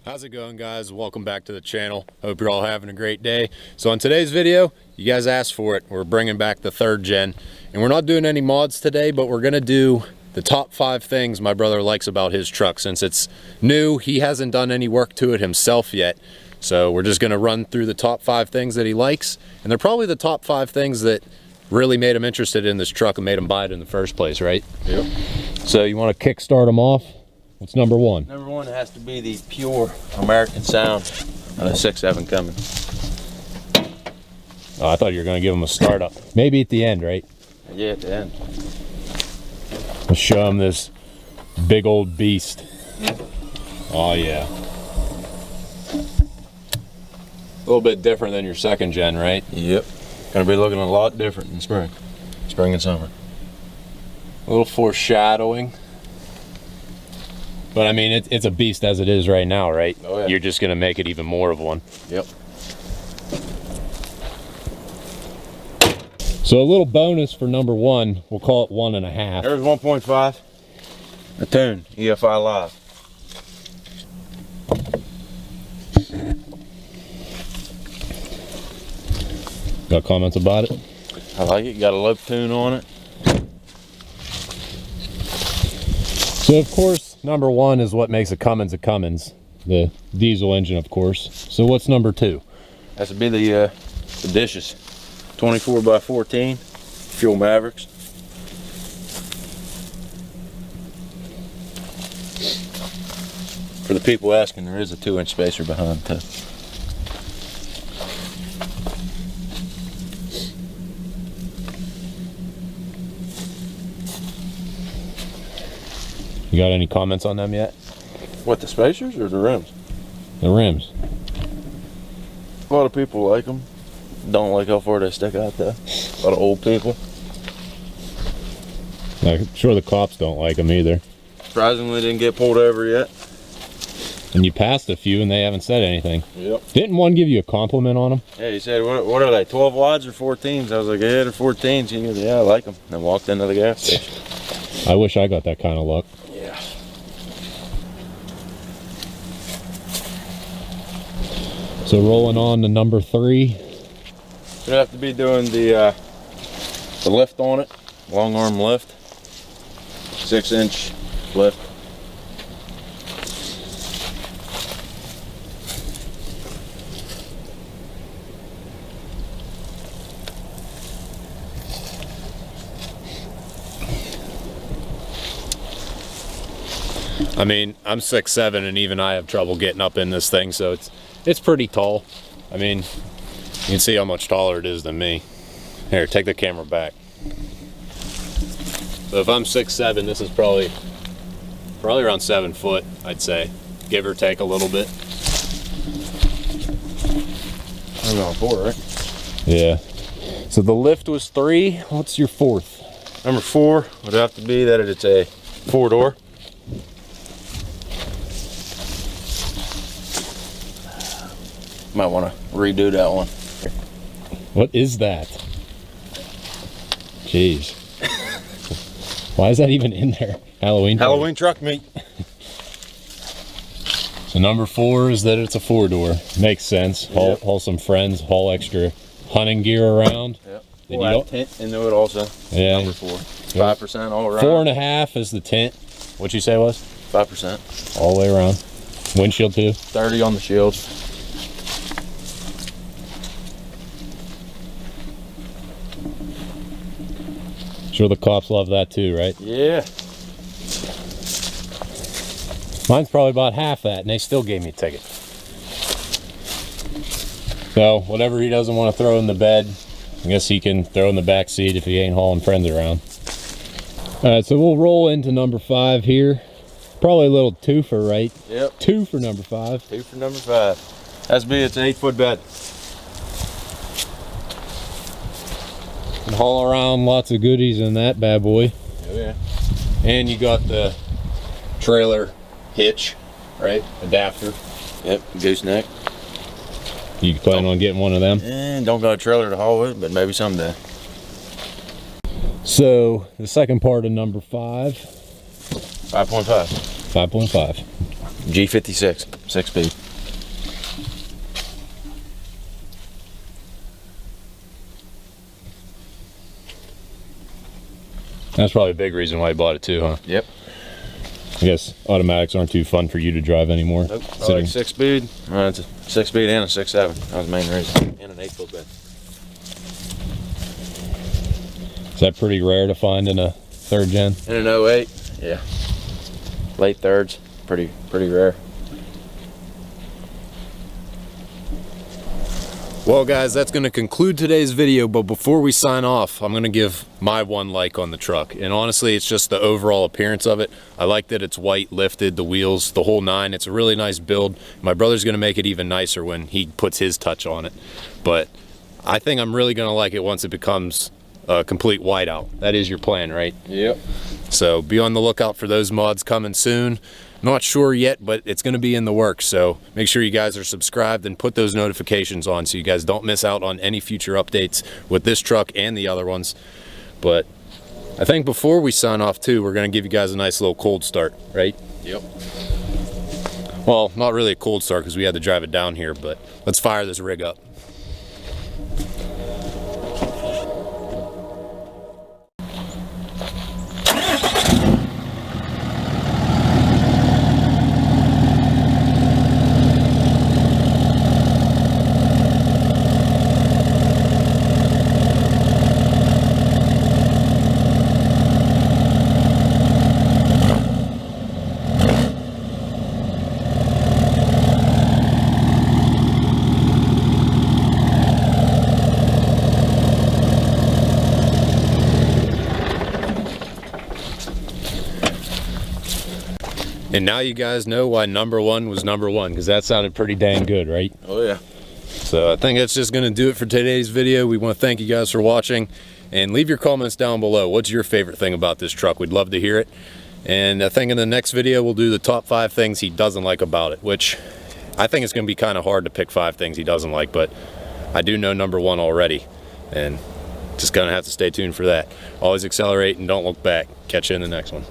How's it going, guys? Welcome back to the channel. Hope you're all having a great day. So on today's video, you guys asked for it. We're bringing back the 3rd gen, and we're not doing any mods today, but we're gonna do the top 5 things my brother likes about his truck. Since it's new, he hasn't done any work to it himself yet. So we're just gonna run through the top 5 things that he likes, and they're probably the top 5 things that really made him interested in this truck and made him buy it in the first place, right? Yep. So you wanna kickstart him off? What's number 1? Number 1 has to be the pure American sound of a 6.7 Cummins. Oh, I thought you were going to give him a startup. Maybe at the end, right? Yeah, at the end. Let's show him this big old beast. Oh, yeah. A little bit different than your 2nd gen, right? Yep. Gonna be looking a lot different in spring. Spring and summer. A little foreshadowing. But I mean, it's a beast as it is right now, right? Oh, yeah. You're just gonna make it even more of one. Yep. So a little bonus for number 1, we'll call it 1.5. There's 1.5. A tune, EFI Live. Got comments about it? I like it, got a low tune on it. So of course, number 1 is what makes a Cummins, the diesel engine, of course. So what's number 2? Has to be the dishes. 24x14 Fuel Mavericks. For the people asking, there is a 2-inch spacer behind too. You got any comments on them yet? What, the spacers or the rims? The rims. A lot of people like them. Don't like how far they stick out though. A lot of old people. I'm sure the cops don't like them either. Surprisingly, didn't get pulled over yet. And you passed a few and they haven't said anything. Yep. Didn't one give you a compliment on them? Yeah, he said, what are they, 12 wads or 14s? I was like, yeah, they're 14s. He goes, yeah, I like them. And walked into the gas station. I wish I got that kind of luck. Yeah. So rolling on to number 3. Gonna have to be doing the lift on it, long arm lift, 6-inch lift. I mean, I'm 6'7", and even I have trouble getting up in this thing, so it's pretty tall. I mean, you can see how much taller it is than me. Here, take the camera back. So if I'm 6'7", this is probably around 7 foot, I'd say, give or take a little bit. I'm on 4, right? Yeah. So the lift was 3. What's your 4th? Number 4 would have to be that it's a 4-door. Might want to redo that one. What is that? Jeez. Why is that even in there? Halloween truck meat. So number 4 is that it's a 4-door. Makes sense. Haul some friends, haul extra hunting gear around. Yep. Then We'll add tint into it also. Yeah. Number 4. 5% all around. 4.5 is the tint. What'd you say it was? 5%. All the way around. Windshield too? 30 on the shield. Sure the cops love that too, right? Yeah. Mine's probably about half that, and they still gave me a ticket. So whatever he doesn't want to throw in the bed, I guess he can throw in the back seat if he ain't hauling friends around. All right, so we'll roll into number 5 here. Probably a little twofer, right? Yep. 2 for number 5. 2 for number 5. Has to be, it's an 8-foot bed. And haul around lots of goodies in that bad boy. Oh yeah. And you got the trailer hitch, right? Adapter. Yep, gooseneck. You plan on getting one of them? And don't got a trailer to haul with, but maybe someday. So the second part of number 5. 5.5. 5.5. G56, 6-speed. That's probably a big reason why you bought it too, huh? Yep. I guess automatics aren't too fun for you to drive anymore. Nope. I like 6-speed. It's a 6-speed and a 6.7. That was the main reason. And an 8-foot bed. Is that pretty rare to find in a third gen? In an 08, yeah. Late thirds, pretty rare. Well guys, that's going to conclude today's video, but before we sign off, I'm going to give my one like on the truck. And honestly, it's just the overall appearance of it. I like that it's white, lifted, the wheels, the whole nine. It's a really nice build. My brother's going to make it even nicer when he puts his touch on it. But I think I'm really going to like it once it becomes a complete whiteout. That is your plan, right? Yep. So be on the lookout for those mods coming soon. Not sure yet, but it's going to be in the works. So make sure you guys are subscribed and put those notifications on so you guys don't miss out on any future updates with this truck and the other ones. But I think before we sign off too, we're going to give you guys a nice little cold start, right? Yep. Well, not really a cold start because we had to drive it down here, but let's fire this rig up. And now you guys know why number one was number one, because that sounded pretty dang good, right? Oh yeah. So I think that's just going to do it for today's video. We want to thank you guys for watching, and leave your comments down below. What's your favorite thing about this truck? We'd love to hear it. And I think in the next video we'll do the top 5 things he doesn't like about it, which I think it's going to be kind of hard to pick 5 things he doesn't like, but I do know number 1 already, and just going to have to stay tuned for that. Always accelerate and don't look back. Catch you in the next one.